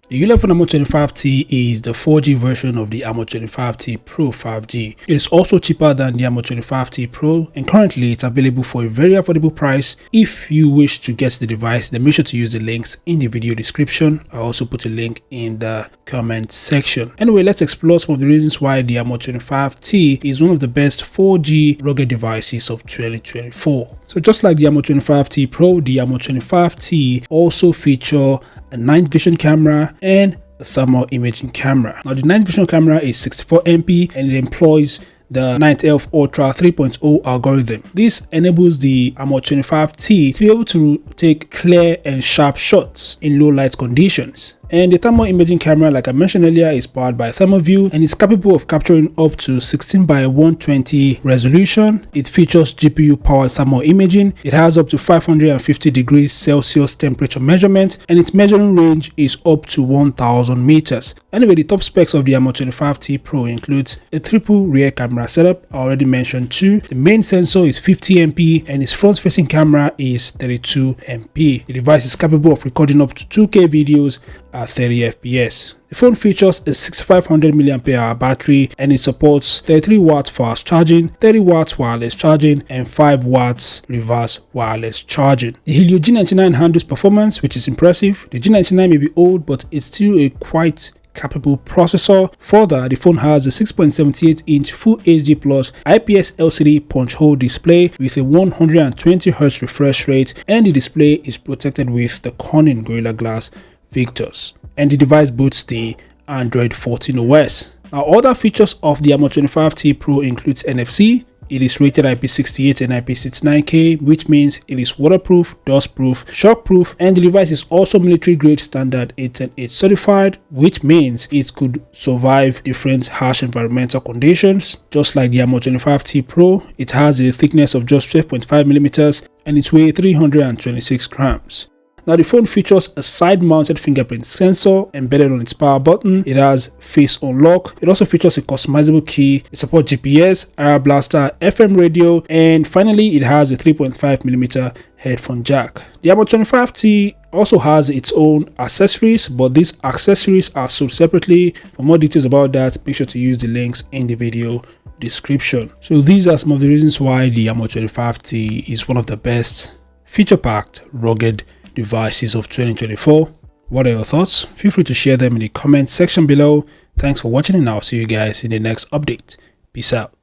The Ulefone Armor 25T is the 4G version of the Armor 25T Pro 5G. It is also cheaper than the Armor 25T Pro, and currently it's available for a very affordable price. If you wish to get the device, then make sure to use the links in the video description. I'll also put a link in the comment section. Anyway, let's explore some of the reasons why the Armor 25T is one of the best 4G rugged devices of 2024. So just like the Armor 25T Pro, the Armor 25T also feature a night vision camera and a thermal imaging camera. Now the night vision camera is 64MP and it employs the 9th Ultra 3.0 algorithm. This enables the Armor 25T to be able to take clear and sharp shots in low light conditions. And the thermal imaging camera, like I mentioned earlier, is powered by thermal view and is capable of capturing up to 16:120 resolution. It features GPU powered thermal imaging. It has up to 550 degrees Celsius temperature measurement, and its measuring range is up to 1000 meters. Anyway, the top specs of the Armor 25T Pro includes a triple rear camera setup, I already mentioned two. The main sensor is 50MP and its front facing camera is 32MP. The device is capable of recording up to 2K videos at 30 FPS. The phone features a 6500 mAh battery and it supports 33 watts fast charging, 30 watts wireless charging, and 5 watts reverse wireless charging. The Helio G99 handles performance, which is impressive. The G99 may be old, but it's still a quite capable processor. Further, the phone has a 6.78-inch Full HD Plus IPS LCD punch hole display with a 120Hz refresh rate, and the display is protected with the Corning Gorilla Glass Victus, and the device boots the Android 14 OS. Now, other features of the Armor 25T Pro includes NFC. It is rated IP68 and IP69K, which means it is waterproof, dustproof, shockproof, and the device is also military grade standard 810H certified, which means it could survive different harsh environmental conditions. Just like the Armor 25T Pro, it has a thickness of just 12.5mm and its weight 326 grams. Now the phone features a side-mounted fingerprint sensor embedded on its power button. It has face unlock. It also features a customizable key. It supports GPS, Air Blaster, FM radio, and finally it has a 3.5mm headphone jack. The Armor 25T also has its own accessories, but these accessories are sold separately. For more details about that, make sure to use the links in the video description. So these are some of the reasons why the Armor 25T is one of the best feature-packed, rugged devices of 2024. What are your thoughts? Feel free to share them in the comment section below. Thanks for watching, and I'll see you guys in the next update. Peace out.